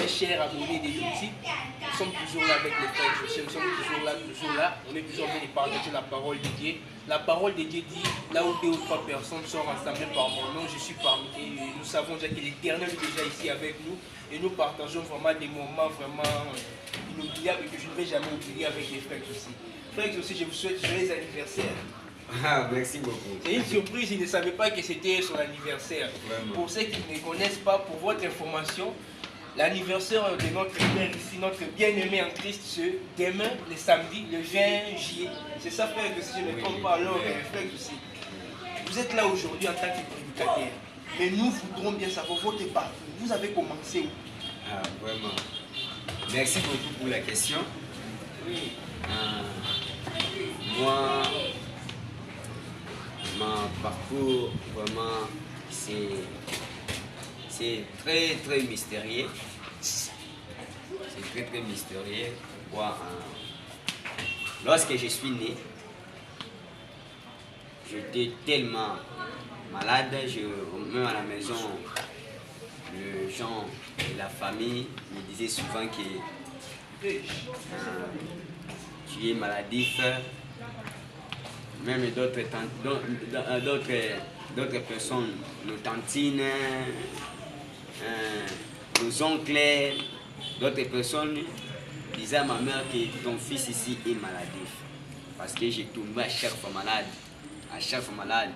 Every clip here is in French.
très chers abonnés de YouTube. Nous sommes toujours là avec les frères José, nous sommes toujours là. On est toujours en train de partager la parole de Dieu. La parole de Dieu dit, là où 2 ou 3 personnes sont rassemblées par mon nom, je suis parmi eux. Et nous savons déjà que l'Éternel est déjà ici avec nous. Et nous partageons vraiment des moments vraiment inoubliables et que je ne vais jamais oublier avec les frères José. Frère José, je vous souhaite joyeux anniversaire. Ah, merci beaucoup. C'est une surprise, ils ne savaient pas que c'était son anniversaire. Vraiment. Pour ceux qui ne connaissent pas, pour votre information, l'anniversaire de notre père ici, notre bien-aimé en Christ, c'est demain, le samedi, le 20 juillet. C'est ça, frère, que si je ne me trompe pas, alors, frère, aussi. Vous êtes là aujourd'hui en tant que prédicateur. Mais nous voudrons bien savoir votre parcours. Vous avez commencé où? Ah, vraiment. Merci beaucoup pour la question. Oui. Moi, mon parcours, vraiment, c'est très très mystérieux. C'est très très mystérieux. Pourquoi? Lorsque je suis né, j'étais tellement malade, même à la maison, les gens et la famille me disaient souvent que tu es maladif. Même d'autres personnes, nos tantines, nos oncles, d'autres personnes disaient à ma mère que ton fils ici est maladif. Parce que j'ai tombé à chaque fois malade. À chaque fois malade.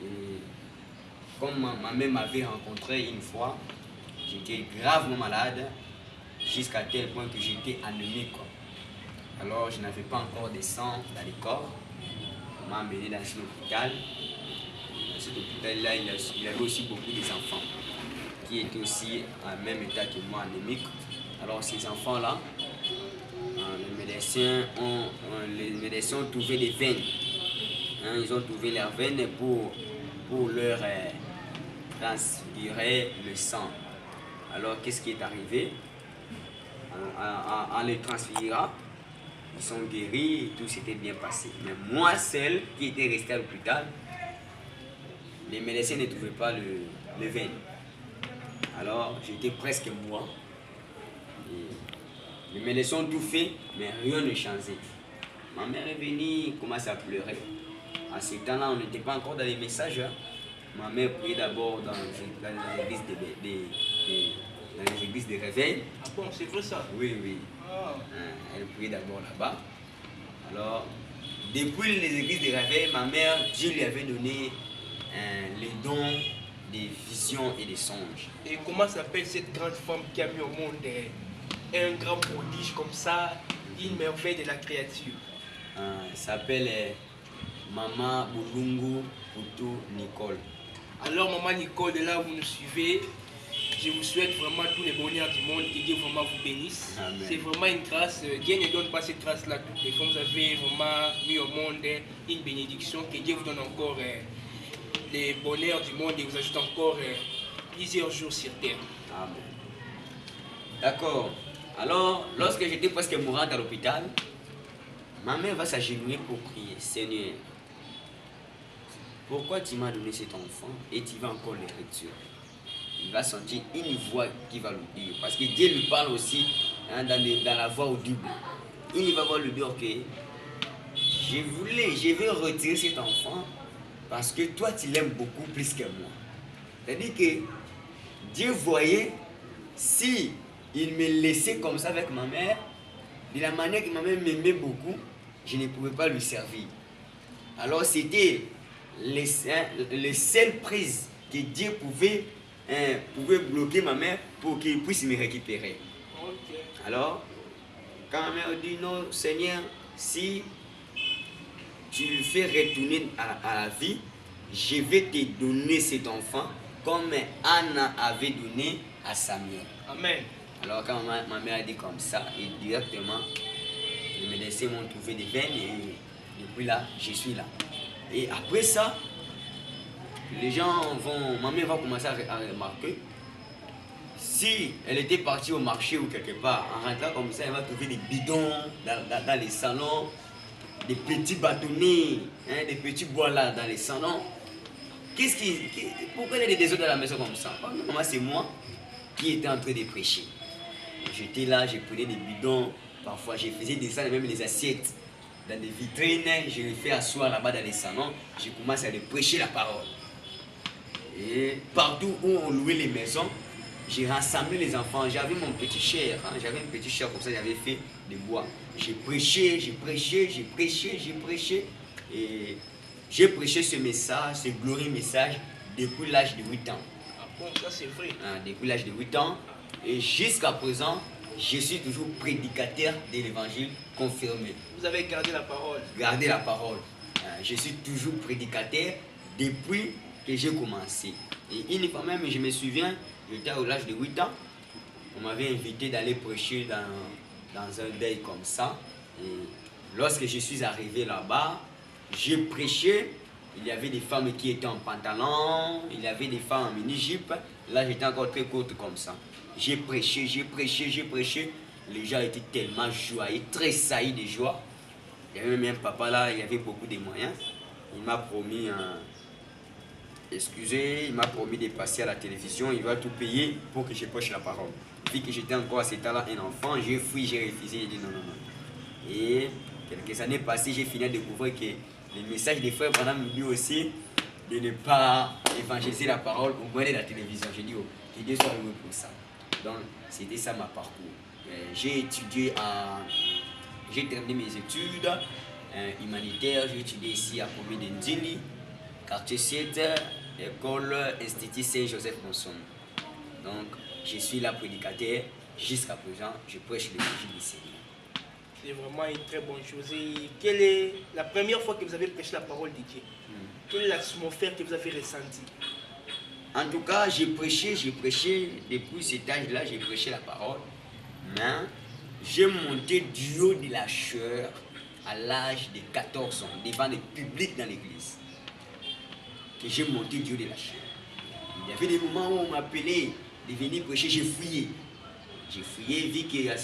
Et comme ma mère m'avait rencontré une fois, j'étais gravement malade, jusqu'à tel point que j'étais anémique. Alors je n'avais pas encore de sang dans le corps. On m'a amené dans un hôpital. Dans cet hôpital-là, il y avait aussi beaucoup d'enfants qui étaient aussi en même état que moi, anémiques. Alors ces enfants-là, les médecins ont trouvé des veines. Ils ont trouvé leurs veines pour leur transférer le sang. Alors qu'est-ce qui est arrivé? En les transférant, ils sont guéris et tout s'était bien passé. Mais moi, seul qui était resté à l'hôpital, les médecins ne trouvaient pas le veine. Alors, j'étais presque mort. Les médecins ont tout fait, mais rien ne changeait. Ma mère est venue, commence à pleurer. À ce temps-là, on n'était pas encore dans les messages. Ma mère priait d'abord dans les églises de réveil. Ah bon, c'est vrai ça? Oui, oui. Elle priait d'abord là-bas. Alors, depuis les églises de réveil, ma mère, Dieu lui avait donné les dons des visions et des songes. Et comment s'appelle cette grande femme qui a mis au monde un grand prodige comme ça, une merveille de la créature? Elle s'appelle Maman Boulungu Poutou Nicole. Alors, Maman Nicole, de là où vous nous suivez, je vous souhaite vraiment tous les bonheurs du monde, que Dieu vraiment vous bénisse. C'est vraiment une grâce. Dieu ne donne pas cette grâce-là toutes les fois. Vous avez vraiment mis au monde une bénédiction. Que Dieu vous donne encore les bonheurs du monde et vous ajoute encore plusieurs jours sur terre. Amen. D'accord. Alors, lorsque j'étais presque mourante à l'hôpital, ma mère va s'agenouiller pour prier. Seigneur, pourquoi tu m'as donné cet enfant et tu vas encore l'hériter? Il va sentir une voix qui va le dire. Parce que Dieu lui parle aussi dans la voix audible. Il va voir le dire que je vais retirer cet enfant parce que toi tu l'aimes beaucoup plus que moi. C'est-à-dire que Dieu voyait si il me laissait comme ça avec ma mère, de la manière que ma mère m'aimait beaucoup, je ne pouvais pas lui servir. Alors c'était les seules prises que Dieu pouvait bloquer ma mère pour qu'il puisse me récupérer. Okay. Alors, quand ma mère dit non, Seigneur, si tu le fais retourner à la vie, je vais te donner cet enfant comme Anna avait donné à Samuel. Amen. Alors, quand ma mère a dit comme ça, et directement, les médecins m'ont trouvé des veines et depuis là, je suis là. Et après ça, ma mère va commencer à remarquer, si elle était partie au marché ou quelque part, en rentrant comme ça, elle va trouver des bidons dans les salons, des petits bâtonnets, des petits bois là dans les salons. Pourquoi il y a des désordres dans la maison comme ça? Maman, c'est moi. qui était en train de prêcher. J'étais là, je prenais des bidons, parfois je faisais descendre même les assiettes dans des vitrines, je les fais asseoir là-bas dans les salons, je commence à les prêcher la parole. Et partout où on louait les maisons, j'ai rassemblé les enfants. J'avais mon petit chair, hein, j'avais un petit chair comme ça, j'avais fait de bois. J'ai prêché, j'ai prêché, j'ai prêché, j'ai prêché. Et j'ai prêché ce message, ce glorieux message, depuis l'âge de 8 ans. Ah bon, ça c'est vrai. Hein, depuis l'âge de 8 ans. Et jusqu'à présent, je suis toujours prédicateur de l'évangile confirmé. Vous avez gardé la parole. Gardez la parole. Hein, je suis toujours prédicateur depuis que j'ai commencé. Et une fois même, je me souviens, j'étais à l'âge de 8 ans, on m'avait invité d'aller prêcher dans un deuil comme ça. Et lorsque je suis arrivé là-bas, j'ai prêché. Il y avait des femmes qui étaient en pantalon, il y avait des femmes en mini-jupe. Là, j'étais encore très courte comme ça. J'ai prêché, j'ai prêché, j'ai prêché. Les gens étaient tellement joyeux, très saillis de joie. Il y avait même un papa là, il y avait beaucoup de moyens. Il m'a promis il m'a promis de passer à la télévision, il va tout payer pour que je prêche la parole. Vu que j'étais encore à cet âge-là un enfant, j'ai fui, j'ai refusé, j'ai dit non, non, non. Et quelques années passées, j'ai fini de découvrir que les messages des frères pendant me dit aussi de ne pas évangéliser la parole au moins de la télévision. J'ai dit, oh, que Dieu soit heureux pour ça. Donc, c'était ça ma parcours. J'ai terminé mes études humanitaires, j'ai étudié ici à Kobe de Ndili, quartier 7, école Institut Saint-Joseph-Monson. Donc, je suis là prédicateur. Jusqu'à présent, je prêche l'évangile du Seigneur. C'est vraiment une très bonne chose. Et quelle est la première fois que vous avez prêché la parole de Dieu? Quelle est l'atmosphère que vous avez ressentie? En tout cas, j'ai prêché depuis cet âge-là, j'ai prêché la parole. Mais j'ai monté du haut de la chair à l'âge de 14 ans, devant le public dans l'église. Que j'ai monté du haut de la chair. Il y avait des moments où on m'appelait de venir prêcher, j'ai fouillé. J'ai fouillé, vu qu'à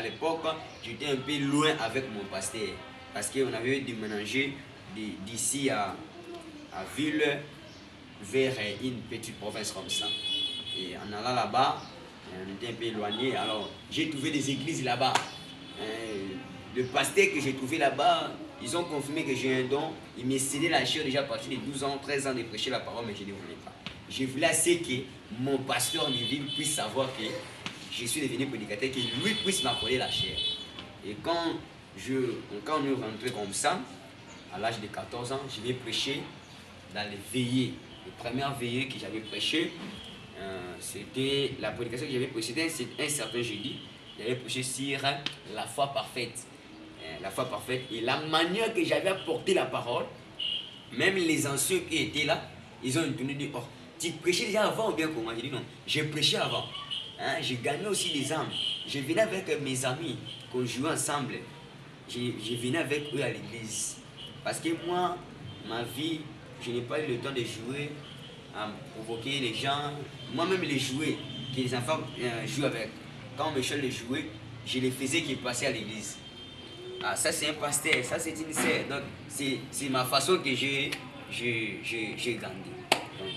l'époque, j'étais un peu loin avec mon pasteur. Parce qu'on avait déménagé d'ici à Ville vers une petite province comme ça. Et en allant là-bas, on était un peu éloigné. Alors, j'ai trouvé des églises là-bas. Le pasteur que j'ai trouvé là-bas, ils ont confirmé que j'ai un don. Il m'a cédé la chair déjà à partir de 12 ans, 13 ans de prêcher la parole, mais je ne voulais pas. Je voulais assez que mon pasteur de ville puisse savoir que je suis devenu prédicateur, que lui puisse m'accorder la chair. Et quand on est rentré comme ça, à l'âge de 14 ans, je vais prêcher dans les veillées. La première veillée que j'avais prêché, c'était la prédication que j'avais prêchée, c'était un certain jeudi. J'avais prêché sur la foi parfaite. La foi parfaite. Et la manière que j'avais apporté la parole, même les anciens qui étaient là, ils ont entendu dire, oh, tu prêchais déjà avant ou bien comment? J'ai dit non, j'ai prêché avant. Hein, j'ai gagné aussi des âmes. Je venais avec mes amis, qu'on jouait ensemble. Je venais avec eux à l'église. Parce que moi, ma vie, je n'ai pas eu le temps de jouer, à provoquer les gens. Moi-même, les jouets que les enfants jouent avec. Quand on me choisit les jouets, je les faisais qu'ils passaient à l'église. Ah, ça c'est un pasteur, ça c'est une sœur. Donc, c'est ma façon que j'ai grandi. Donc,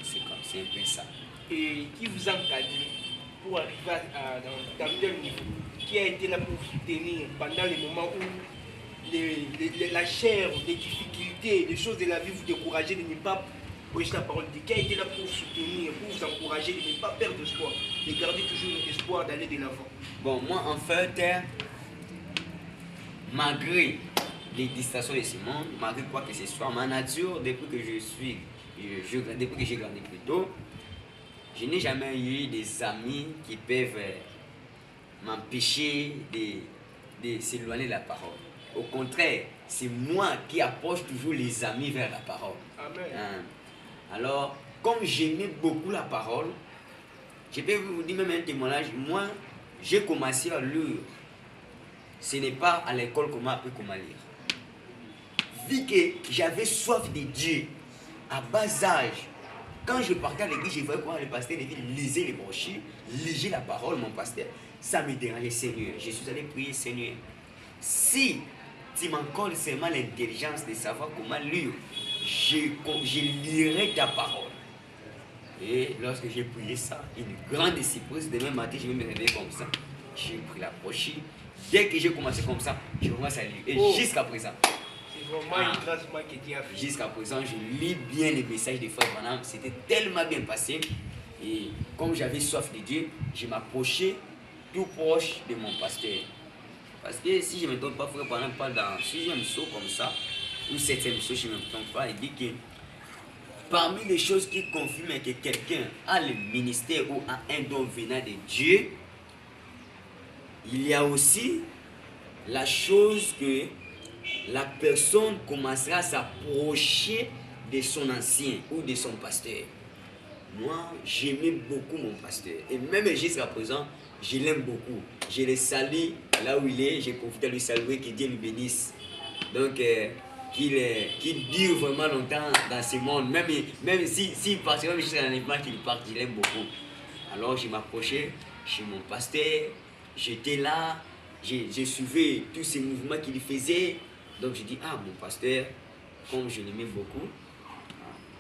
c'est un peu ça. Et qui vous a encadré pour arriver dans tel niveau? Qui a été là pour vous soutenir pendant les moments où la chair, les difficultés, les choses de la vie vous décourageaient de ne pas prêcher la parole de Dieu? Qui a été là pour vous soutenir, pour vous encourager de ne pas perdre espoir, de garder toujours l'espoir d'aller de l'avant? Bon, moi en fait, malgré les distractions de ce monde, malgré quoi que ce soit, ma nature, depuis que j'ai grandi plus tôt, je n'ai jamais eu des amis qui peuvent m'empêcher de s'éloigner de la parole. Au contraire, c'est moi qui approche toujours les amis vers la parole. Amen. Alors, comme j'aimais beaucoup la parole, je peux vous dire même un témoignage, moi, j'ai commencé à lire. Ce n'est pas à l'école qu'on m'a appris comment lire. Vu que j'avais soif de Dieu, à bas âge, quand je partais à l'église, je voyais comment le pasteur lisait les brochures, lisait la parole, mon pasteur. Ça me dérangeait, Seigneur. Je suis allé prier, Seigneur. Si tu m'accordes seulement l'intelligence de savoir comment lire, je lirai ta parole. Et lorsque j'ai prié ça, une grande surprise, demain matin, je vais me réveiller comme ça. J'ai pris la brochure. Dès que j'ai commencé comme ça, je commence à lire. Et jusqu'à présent. C'est vraiment une grâce que Dieu a fait. Jusqu'à présent, je lis bien les messages des frères Branham. C'était tellement bien passé. Et comme j'avais soif de Dieu, je m'approchais tout proche de mon pasteur. Parce que si je ne me trompe pas, frère Branham parle dans 6e saut comme ça, ou 7e saut, je ne me trompe pas, il dit que parmi les choses qui confirment que quelqu'un a le ministère ou a un don venant de Dieu, il y a aussi la chose que la personne commencera à s'approcher de son ancien ou de son pasteur. Moi, j'aimais beaucoup mon pasteur. Et même jusqu'à présent, je l'aime beaucoup. Je le salue là où il est. J'ai profité de lui saluer, que Dieu lui bénisse. Donc, qu'il dure vraiment longtemps dans ce monde. Même si part, même jusqu'à l'enlèvement qu'il parte, je l'aime beaucoup. Alors, je m'approchais chez mon pasteur. J'étais là. Je suivais tous ces mouvements qu'il faisait. Donc, je dis, ah, mon pasteur, comme je l'aimais beaucoup.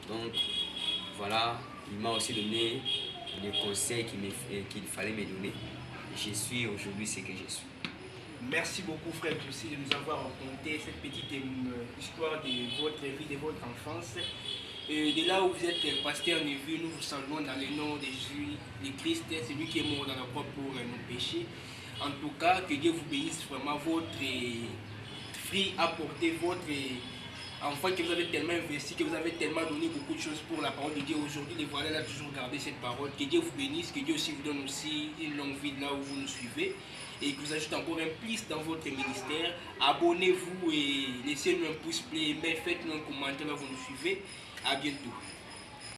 Donc, voilà, il m'a aussi donné les conseils qu'il fallait me donner. Je suis aujourd'hui ce que je suis. Merci beaucoup, frère Jussi, de nous avoir raconté cette petite histoire de votre vie, de votre enfance. De là où vous êtes pasteur Neveu, nous vous saluons dans le nom de Jésus, le Christ, celui qui est mort dans la croix pour nos péchés. En tout cas, que Dieu vous bénisse vraiment votre fruit apporté, votre enfant que vous avez tellement investi, que vous avez tellement donné beaucoup de choses pour la parole de Dieu. Aujourd'hui, les voilà là toujours garder cette parole. Que Dieu vous bénisse, que Dieu aussi vous donne aussi une longue vie là où vous nous suivez. Et que vous ajoutez encore un plus dans votre ministère. Abonnez-vous et laissez-nous un pouce bleu, mais faites-nous un commentaire là où vous nous suivez. À bientôt.